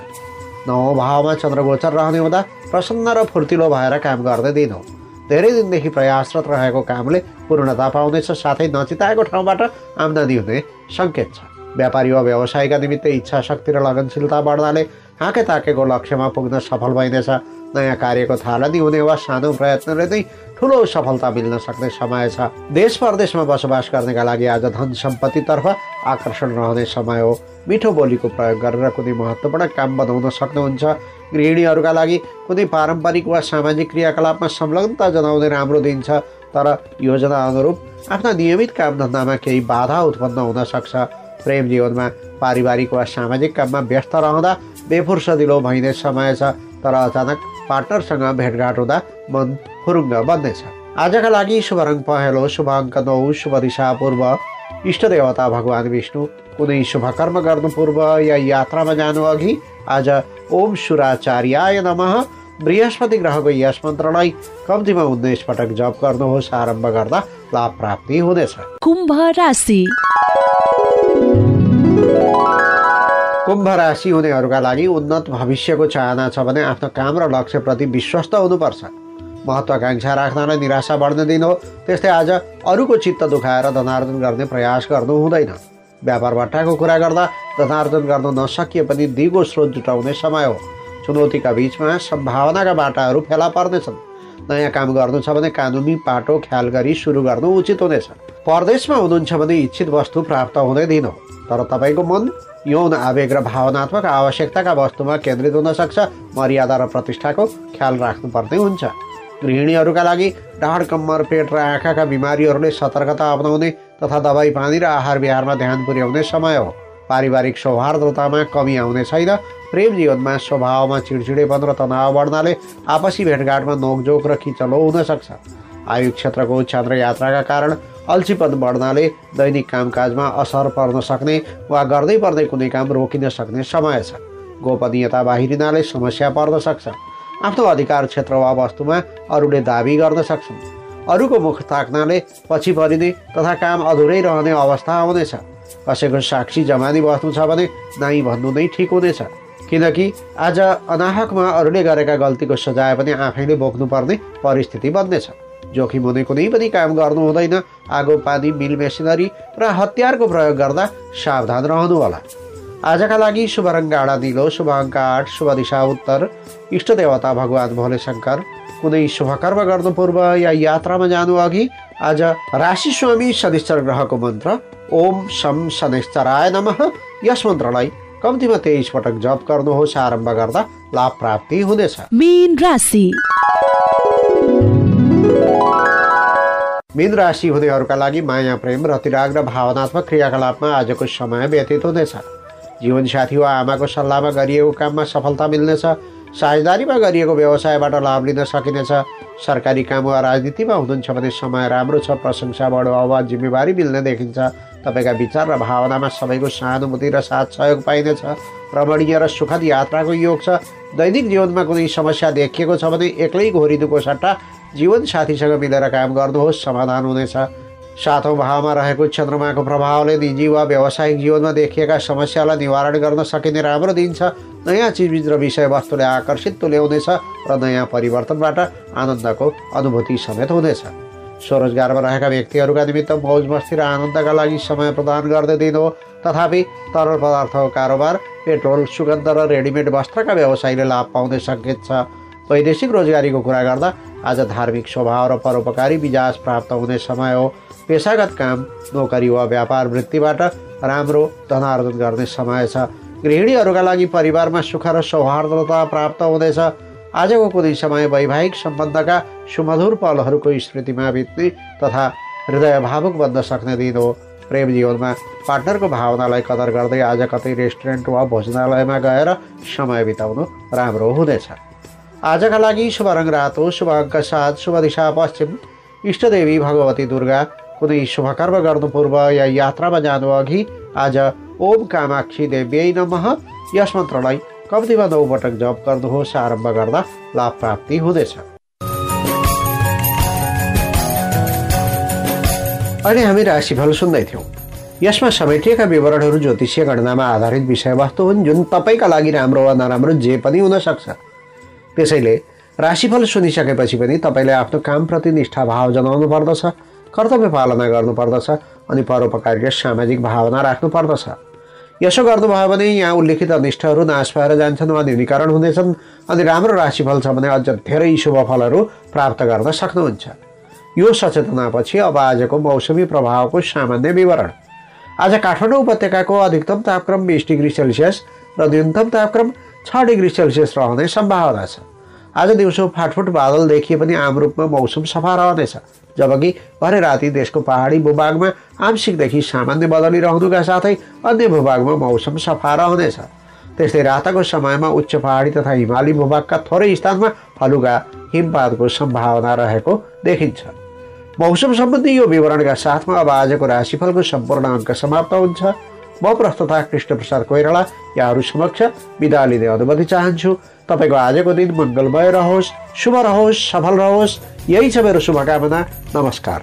9औं भावमा चन्द्रगोचर रहने हुँदा प्रसन्न र फुर्तिलो भएर काम गर्ने दिन हो। धेरै दिनदेखि प्रयासरत रहेको कामले पूर्णता पाउनेछ। साथै नचिताएको ठाउँबाट आम्दानी हुने सङ्केत छ। व्यापारी वा व्यवसायका निमित्त इच्छा शक्ति र लगनशीलता बढ्नाले हाके ताकेको लक्ष्यमा पुग्न सफल भइनेछ। नयाँ कार्यको थालनी हुने वा सानो प्रयत्नले नै ठुलो सफलता मिल्न सक्ने समय छ। देश परदेशमा बसोबास गर्नेका लागि आज धन सम्पत्तितर्फ आकर्षण रहने समय हो। मिठो बोलीको प्रयोग गरेर कुनै महत्त्वपूर्ण काम बनाउन सक्नुहुन्छ। गृहिणीहरूका लागि कुनै पारम्परिक वा सामाजिक क्रियाकलापमा संलग्नता जनाउने राम्रो दिन छ, तर योजना अनुरूप आफ्ना नियमित कामधन्दामा केही बाधा उत्पन्न हुन सक्छ। प्रेम जीवनमा पारिवारिक वा सामाजिक काममा व्यस्त रहँदा बेफुर्सदिलो भइने समय छ, तर अचानक पार्टनरसँग भेटघाट हुँदा मन फुरुङ्ग बन्नेछ। आजका लागि शुभ रङ पहेँलो, शुभ अङ्क 9, शुभ दिशा पूर्व, इष्ट देवता भगवान विष्णु। कुनै शुभ कर्म गर्नु पूर्व या यात्रामा जानु अघि आज ओम शुराचार्याय नमः बृहस्पति ग्रहको यस मन्त्रलाई कम्तीमा 19 पटक जप गर्नुहोस्। आरम्भ गर्दा लाभ प्राप्ति हुनेछ। कुम्भ राशि। कुम्भ राशि हुनेहरूका लागि उन्नत भविष्यको चाहना छ भने आफ्नो काम र लक्ष्यप्रति विश्वस्त हुनुपर्छ। महत्त्वाकांक्षा राख्नलाई निराशा बढ्ने दिन हो। त्यस्तै आज अरूको चित्त दुखाएर धनार्जन गर्ने प्रयास गर्नु हुँदैन। व्यापार बट्टाको कुरा गर्दा धनार्जन गर्न नसकिए पनि दिगो स्रोत जुटाउने समय हो। चुनौतीका बीचमा सम्भावनाका बाटाहरू फेला पर्नेछन्। नयाँ काम गर्नु छ भने कानुनी पाटो ख्याल गरी सुरु गर्नु उचित हुनेछ। परदेशमा हुनुहुन्छ भने इच्छित वस्तु प्राप्त हुने दिन हो, तर तपाईँको मन यौन आवेग र भावनात्मक आवश्यकताका वस्तुमा केन्द्रित हुन सक्छ। मर्यादा र प्रतिष्ठाको ख्याल राख्नुपर्ने हुन्छ। गृहिणीहरूका लागि ढाड, कम्मर, पेट र आँखाका बिमारीहरूले सतर्कता अपनाउने तथा दबाई पानी र आहार विहारमा ध्यान पुर्याउने समय हो। पारिवारिक सौहार्दतामा कमी आउने छैन। प्रेम जीवनमा स्वभावमा चिडचिडेपन र तनाव बढ्नाले आपसी भेटघाटमा नोकझोक र खिचलो हुन सक्छ। आयु क्षेत्रको चन्द्र यात्राका कारण अल्छीपन बढ्नाले दैनिक कामकाजमा असर पर्न सक्ने वा गर्दै पर्दै कुनै काम रोकिन सक्ने समय छ। गोपनीयता बाहिरिनाले समस्या पर्न सक्छ। आफ्नो अधिकार क्षेत्र वा वस्तुमा अरूले दाबी गर्न सक्छन्। अरूको मुख ताक्नाले पछि परिने तथा काम अधुरै रहने अवस्था आउनेछ। कसैको साक्षी जमानी बस्नु छ भने नाइ भन्नु नै ठिक हुनेछ, किनकि आज अनाहकमा अरूले गरेका गल्तीको सजाय पनि आफैले बोक्नुपर्ने परिस्थिति बन्नेछ। जोखिम हुने कुनै पनि काम गर्नु हुँदैन। आगो, पानी, मिल मेसिनरी र हतियारको प्रयोग गर्दा सावधान रहनु होला। आजका लागि शुभ रङ गाढा नीलो, शुभ अङ्क 8, शुभ दिशा उत्तर, इष्ट देवता भगवान भोले शङ्कर। कुनै शुभ कर्म गर्नु पूर्व या यात्रामा जानु अघि आज राशि स्वामी शनिश्चर ग्रहको मन्त्र ओम शम शनिश्चराय नमः यस मन्त्रलाई कम्तीमा 23 पटक जप गर्नुहोस्। आरम्भ गर्दा लाभ प्राप्ति हुनेछ। मीन राशि। मीन राशि हुनेहरूका लागि माया, प्रेम र तिराग र भावनात्मक क्रियाकलापमा आजको समय व्यतीत हुनेछ। जीवनसाथी वा आमाको सल्लाहमा गरिएको काममा सफलता मिल्नेछ। साझेदारीमा गरिएको व्यवसायबाट लाभ लिन सकिनेछ। सरकारी काम वा राजनीतिमा हुनुहुन्छ भने समय राम्रो छ। प्रशंसा, बढो आवाज, जिम्मेवारी मिल्ने देखिन्छ। तपाईँका विचार र भावनामा सबैको सहानुभूति र साथ सहयोग पाइनेछ। रमणीय र सुखद यात्राको योग छ। दैनिक जीवनमा कुनै समस्या देखिएको छ भने एक्लै घोरिनुको सट्टा जीवनसाथीसँग मिलेर काम गर्नुहोस्, समाधान हुनेछ। 7औं भावमा रहेको चन्द्रमाको प्रभावले निजी वा व्यावसायिक जीवनमा देखिएका समस्यालाई निवारण गर्न सकिने राम्रो दिन छ। नयाँ चिजबिज र विषयवस्तुले आकर्षित तुल्याउनेछ र नयाँ परिवर्तनबाट आनन्दको अनुभूति समेत हुनेछ। स्वरोजगारमा रहेका व्यक्तिहरूका निमित्त मौज मस्ती र आनन्दका लागि समय प्रदान गर्ने दिन हो। तथापि तरल पदार्थको कारोबार, पेट्रोल, सुगन्ध र रेडिमेड वस्त्रका व्यवसायीले लाभ पाउने सङ्केत छ। वैदेशिक रोजगारीको कुरा गर्दा आज धार्मिक स्वभाव र परोपकारी मिजाज प्राप्त हुने समय हो। पेसागत काम, नोकरी वा व्यापार वृत्तिबाट राम्रो धनार्जन गर्ने समय छ। गृहिणीहरूका लागि परिवारमा सुख र सौहार्दता प्राप्त हुनेछ। आजको कुनै समय वैवाहिक सम्बन्धका सुमधुर पलहरूको स्मृतिमा बित्ने तथा हृदय भावुक बन्न सक्ने दिन हो। प्रेम जीवनमा पार्टनरको भावनालाई कदर गर्दै आज कतै रेस्टुरेन्ट वा भोजनालयमा गएर समय बिताउनु राम्रो हुनेछ। आजका लागि शुभ रङ रातो, शुभ अङ्क 7, शुभ दिशा पश्चिम, इष्टदेवी भगवती दुर्गा। कुनै शुभ कर्म गर्नु पूर्व या यात्रामा जानु अघि आज ओम कामाक्षी देव्यै नमः यस मन्त्रलाई कम्तीमा 9 पटक जप गर्नुहोस्। आरम्भ गर्दा लाभ प्राप्ति हुनेछ। अहिले हामी राशिफल सुन्दै थियौँ। यसमा समेटिएका विवरणहरू ज्योतिषीय गणनामा आधारित विषयवस्तु हुन्, जुन तपाईँका लागि राम्रो वा नराम्रो जे पनि हुन सक्छ। त्यसैले राशिफल सुनिसकेपछि पनि तपाईँले आफ्नो कामप्रति निष्ठाभाव जनाउनु पर्दछ, कर्तव्य पालना गर्नुपर्दछ अनि परोपकारी र सामाजिक भावना राख्नुपर्दछ। यसो गर्नुभयो भने यहाँ उल्लेखित अनिष्टहरू नाश भएर जान्छन् वा न्यूनीकरण हुनेछन् अनि राम्रो राशिफल छ भने अझ धेरै शुभ फलहरू प्राप्त गर्न सक्नुहुन्छ। यो सचेतनापछि अब आजको मौसमी प्रभावको सामान्य विवरण। आज काठमाडौँ उपत्यकाको अधिकतम तापक्रम 20 डिग्री सेल्सियस र न्यूनतम तापक्रम 6 डिग्री सेल्सियस रहने सम्भावना छ। आज दिउँसो फाटफुट बादल देखिए पनि आम रूपमा मौसम सफा रहनेछ, जबकि भरे राति देशको पहाडी भूभागमा आंशिकदेखि सामान्य बदलिरहनुका साथै अन्य भूभागमा मौसम सफा रहनेछ। त्यस्तै रातको समयमा उच्च पहाडी तथा हिमाली भूभागका थोरै स्थानमा हलुका हिमपातको सम्भावना रहेको देखिन्छ। मौसम सम्बन्धी यो विवरणका साथमा अब आजको राशिफलको सम्पूर्ण अङ्क समाप्त हुन्छ। म प्रस्तुता कृष्णप्रसाद कोइराला यहाँहरू समक्ष बिदा लिने अनुमति चाहन्छु। तपाईँको आजको दिन मङ्गलमय रहोस्, शुभ रहोस्, सफल रहोस्, यही छ मेरो शुभकामना। नमस्कार।